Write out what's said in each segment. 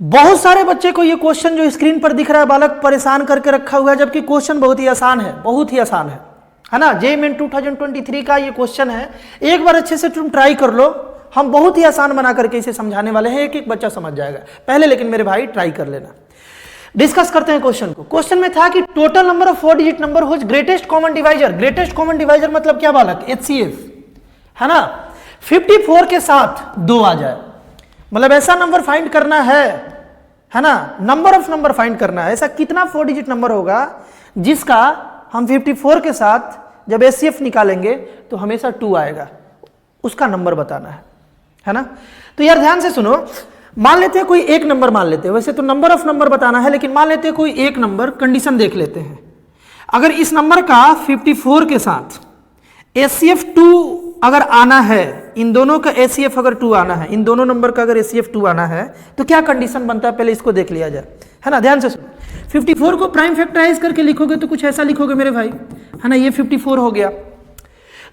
बहुत सारे बच्चे को ये क्वेश्चन जो स्क्रीन पर दिख रहा है बालक परेशान करके रखा हुआ है, जबकि क्वेश्चन बहुत ही आसान है, बहुत ही आसान है ना। जेईई 2023 का ये क्वेश्चन है, एक बार अच्छे से तुम ट्राई कर लो। हम बहुत ही आसान बना करके इसे समझाने वाले हैं, एक एक बच्चा समझ जाएगा। पहले लेकिन मेरे भाई ट्राई कर लेना। डिस्कस करते हैं क्वेश्चन को। क्वेश्चन में था कि total number of 4 digit number whose greatest common divisor. Greatest common divisor मतलब क्या बालक? HCF, है ना। 54 के साथ 2 आ जाए, मतलब ऐसा नंबर फाइंड करना है ना। नंबर ऑफ नंबर फाइंड करना है, ऐसा कितना 4 डिजिट नंबर होगा जिसका हम 54 के साथ जब HCF निकालेंगे तो हमेशा 2 आएगा, उसका नंबर बताना है ना। तो यार ध्यान से सुनो, मान लेते हैं कोई एक नंबर मान लेते हैं, वैसे तो नंबर ऑफ नंबर बताना है, लेकिन मान लेते हैं कोई एक नंबर। कंडीशन देख लेते हैं, अगर इस नंबर का 54 के साथ HCF 2 अगर आना है, इन दोनों का HCF अगर 2 आना है, इन दोनों नंबर का अगर HCF 2 आना है तो क्या कंडीशन बनता है, पहले इसको देख लिया जाए, है ना। ध्यान से सुनो, 54 को प्राइम फैक्टराइज करके लिखोगे तो कुछ ऐसा लिखोगे मेरे भाई, है ना। ये 54 हो गया।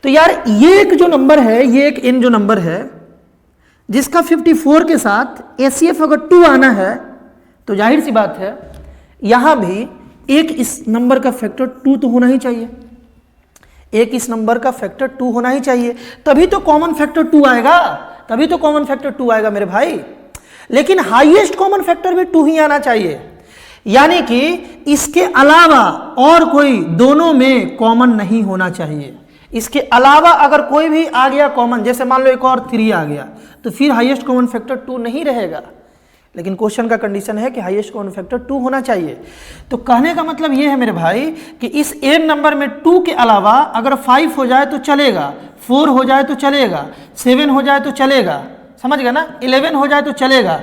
तो यार ये एक जो नंबर है, ये एक n जो नंबर है जिसका 54 के साथ HCF अगर 2 आना है, तो जाहिर सी बात है यहां भी एक इस नंबर का फैक्टर 2 तो होना ही चाहिए, एक इस नंबर का फैक्टर 2 होना ही चाहिए, तभी तो कॉमन फैक्टर 2 आएगा, तभी तो कॉमन फैक्टर 2 आएगा मेरे भाई। लेकिन हाईएस्ट कॉमन फैक्टर भी 2 ही आना चाहिए, यानी कि इसके अलावा और कोई दोनों में कॉमन नहीं होना चाहिए। इसके अलावा अगर कोई भी आ गया कॉमन, जैसे मान लो एक और 3 आ गया, तो फिर हाईएस्ट कॉमन फैक्टर 2 नहीं रहेगा। लेकिन क्वेश्चन का कंडीशन है कि हाईएस्ट कॉमन फैक्टर 2 होना चाहिए। तो कहने का मतलब ये है मेरे भाई कि इस n नंबर में 2 के अलावा अगर 5 हो जाए तो चलेगा, 4 हो जाए तो चलेगा, 7 हो जाए तो चलेगा, समझ गया ना, 11 हो जाए तो चलेगा,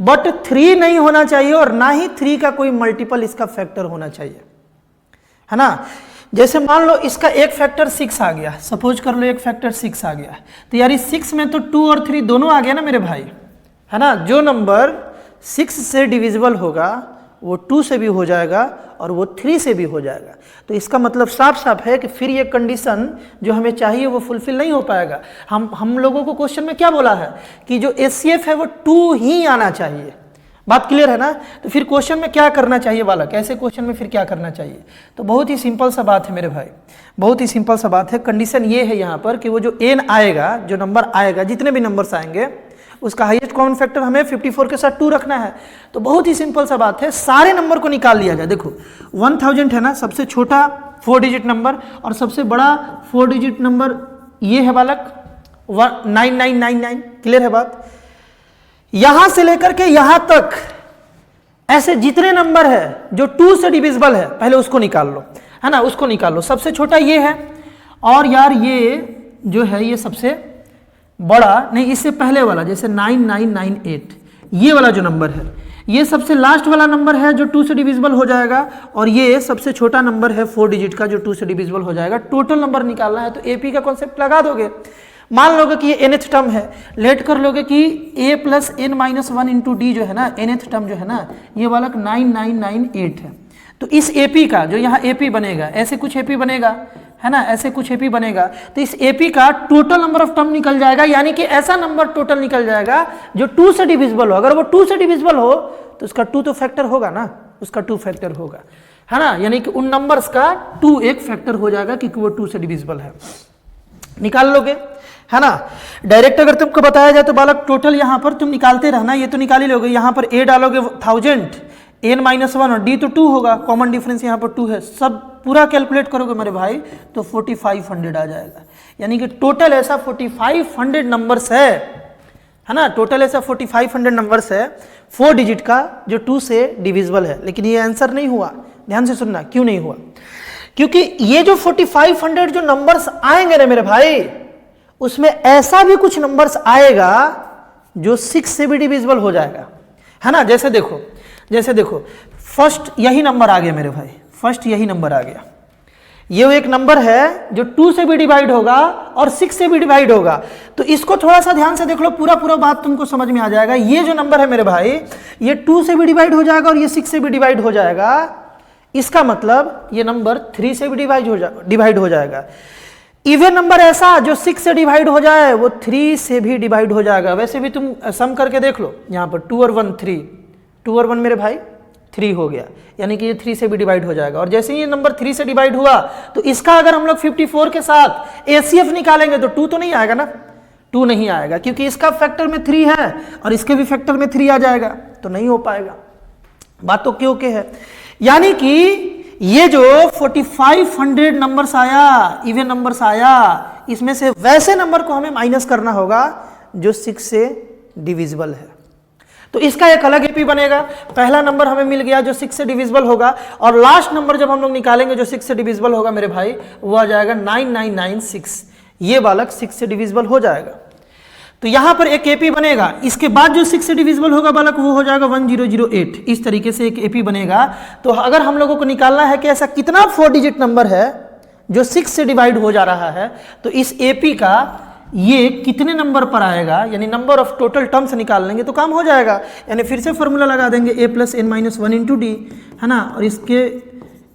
बट 3 नहीं होना चाहिए, और ना ही 3 का कोई मल्टीपल इसका फैक्टर होना चाहिए, है ना। जैसे मान लो इसका एक फैक्टर 6 आ गया, सपोज कर लो एक फैक्टर 6 आ गया, तो यार इस 6 में तो 2 और 3 दोनों आ गया ना मेरे भाई, है ना। जो नंबर 6 से डिविजिबल होगा वो 2 से भी हो जाएगा और वो 3 से भी हो जाएगा। तो इसका मतलब साफ साफ है कि फिर ये कंडीशन जो हमें चाहिए वो फुलफिल नहीं हो पाएगा। हम लोगों को क्वेश्चन में क्या बोला है कि जो HCF है वो 2 ही आना चाहिए। बात क्लियर है ना। तो फिर क्वेश्चन में क्या करना चाहिए बालक, ऐसे क्वेश्चन में फिर क्या करना चाहिए? तो बहुत ही सिंपल सा बात है मेरे भाई, बहुत ही सिंपल सा बात है। कंडीशन ये है यहाँ पर कि वो जो n आएगा, जो नंबर आएगा, जितने भी नंबर्स आएंगे उसका हाईएस्ट कॉमन फैक्टर हमें 54 के साथ 2 रखना है। तो बहुत ही सिंपल सा बात है, सारे नंबर को निकाल लिया जाए। देखो 1000 है ना, सबसे छोटा 4 डिजिट नंबर, और सबसे बड़ा 4 डिजिट नंबर ये है बालक 9999। क्लियर है बात। यहां से लेकर के यहां तक ऐसे जितने नंबर है जो 2 से डिविजिबल है, पहले उसको निकाल लो, है ना, उसको निकाल लो। सबसे छोटा ये है, और यार ये जो है ये सबसे बड़ा नहीं, इससे पहले वाला जैसे 9998, ये वाला जो नंबर है ये सबसे लास्ट वाला नंबर है जो 2 से डिविजिबल हो जाएगा, और ये सबसे छोटा नंबर है 4 डिजिट का जो 2 से डिविजिबल हो जाएगा। टोटल नंबर निकालना है तो AP का कॉन्सेप्ट लगा दोगे। मान लोगे कि ये nth टर्म है, लेट कर लोगे कि a + n-1 × d जो है ना, nth टर्म जो है ना, ये वाला 9998 है। तो इस AP का जो यहाँ AP बनेगा, ऐसे कुछ AP बनेगा, है ना, ऐसे कुछ AP बनेगा, तो इस AP का टोटल नंबर ऑफ टर्म निकल जाएगा, यानी कि ऐसा नंबर टोटल निकल जाएगा जो 2 से डिविजिबल हो। अगर वो 2 से डिविजिबल हो तो उसका 2 तो फैक्टर होगा ना, उसका 2 फैक्टर होगा, है ना, यानी कि उन नंबर्स का 2 एक फैक्टर हो जाएगा क्योंकि वो 2 से डिविजिबल है। निकाल लोगे, है ना। डायरेक्ट अगर तुमको बताया जाए तो बालक टोटल यहाँ पर तुम निकालते रहना, ये तो निकाल ही लोगे। यहाँ पर A डालोगे 1000, n-1 और d तो 2 होगा, कॉमन डिफरेंस यहाँ पर 2 है। सब पूरा कैलकुलेट करोगे मेरे भाई तो 4500 आ जाएगा, यानी कि टोटल ऐसा 4500 नंबर्स है ना, टोटल ऐसा 4500 नंबर्स है 4 डिजिट का जो 2 से डिविजिबल है। लेकिन ये आंसर नहीं हुआ, ध्यान से सुनना, क्यों नहीं हुआ? क्योंकि ये जो 4500 जो नंबर्स आएंगे ना मेरे भाई, उसमें ऐसा भी कुछ नंबर्स आएगा जो 6 से भी डिविजिबल हो जाएगा, है ना। जैसे देखो फर्स्ट यही नंबर आ गया मेरे भाई, फर्स्ट यही नंबर आ गया। ये एक नंबर है जो 2 से भी डिवाइड होगा और 6 से भी डिवाइड होगा। तो इसको थोड़ा सा ध्यान से देख लो, पूरा बात तुमको समझ में आ जाएगा। ये जो नंबर है मेरे भाई, ये 2 से भी डिवाइड हो जाएगा और ये 6 से भी डिवाइड हो जाएगा। इसका मतलब ये नंबर 3 से भी डिवाइड हो जाएगा। इवन नंबर ऐसा जो 6 से डिवाइड हो जाए वो 3 से भी डिवाइड हो जाएगा। वैसे भी तुम सम करके देख लो, यहाँ पर 2 और 1 3, 2 और 1 मेरे भाई 3 हो गया, यानी कि ये 3 से भी डिवाइड हो जाएगा। और जैसे ही ये नंबर 3 से डिवाइड हुआ तो इसका अगर हम लोग 54 के साथ एचसीएफ निकालेंगे तो 2 तो नहीं आएगा ना, 2 नहीं आएगा, क्योंकि इसका फैक्टर में 3 है और इसके भी फैक्टर में 3 आ जाएगा, तो नहीं हो पाएगा। बात तो क्यों के है, यानी कि ये जो 4500 नंबर्स आया, इवन नंबर्स आया, इसमें से वैसे नंबर को हमें माइनस करना होगा जो 6 से डिविजिबल है। तो इसका एक अलग एपी बनेगा। पहला नंबर हमें मिल गया जो 6 से डिविजिबल होगा, और लास्ट नंबर जब हम लोग निकालेंगे जो 6 से डिविजिबल होगा मेरे भाई, वो आ जाएगा 9996। ये बालक 6 से डिविजिबल हो जाएगा। तो यहां पर एक एपी बनेगा। इसके बाद जो 6 से डिविजिबल होगा बालक वो हो जाएगा 1008। इस तरीके से एक एपी बनेगा। तो अगर हम लोगों को निकालना है कि ऐसा कितना 4 डिजिट नंबर है जो 6 से डिवाइड हो जा रहा है, तो इस एपी का ये कितने नंबर पर आएगा, यानी नंबर ऑफ टोटल टर्म्स निकाल लेंगे तो काम हो जाएगा। यानी फिर से फॉर्मूला लगा देंगे a + n - 1 × d, है ना, और इसके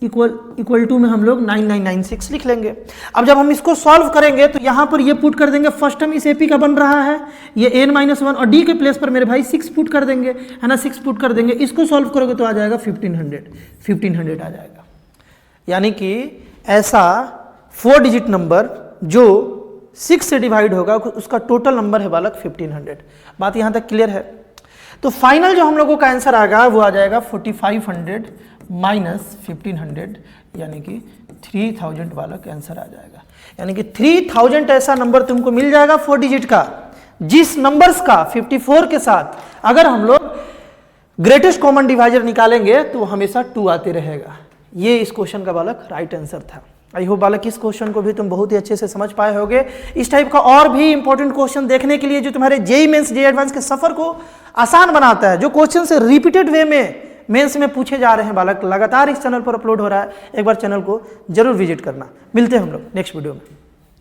इक्वल टू में हम लोग 9996 लिख लेंगे। अब जब हम इसको सॉल्व करेंगे तो यहाँ पर ये पुट कर देंगे, फर्स्ट टर्म इस एपी का बन रहा है, ये n - 1 और d के प्लेस पर मेरे भाई 6 पुट कर देंगे, है ना, 6 पुट कर देंगे। इसको सॉल्व करोगे तो आ जाएगा 1500 आ जाएगा। यानी कि ऐसा 4 डिजिट नंबर जो 6 से डिवाइड होगा उसका टोटल नंबर है बालक 1500। बात यहाँ तक क्लियर है। तो फाइनल जो हम लोगों का आंसर आएगा वो आ जाएगा 4500 माइनस 1500, यानी कि 3000 बालक आंसर आ जाएगा। यानी कि 3000 ऐसा नंबर तुमको मिल जाएगा 4 डिजिट का, जिस नंबर्स का 54 के साथ अगर हम लोग ग्रेटेस्ट कॉमन डिवाइजर निकालेंगे तो हमेशा 2 आते रहेगा। ये इस क्वेश्चन का बालक राइट आंसर था। आई होप बालक इस क्वेश्चन को भी तुम बहुत ही अच्छे से समझ पाए होगे। इस टाइप का और भी इंपॉर्टेंट क्वेश्चन देखने के लिए जो तुम्हारे जेईई मेंस जेईई एडवांस के सफर को आसान बनाता है, जो क्वेश्चन से रिपीटेड वे में मेंस में पूछे जा रहे हैं बालक, लगातार इस चैनल पर अपलोड हो रहा है। एक बार चैनल को जरूर विजिट करना। मिलते हैं हम लोग नेक्स्ट वीडियो में।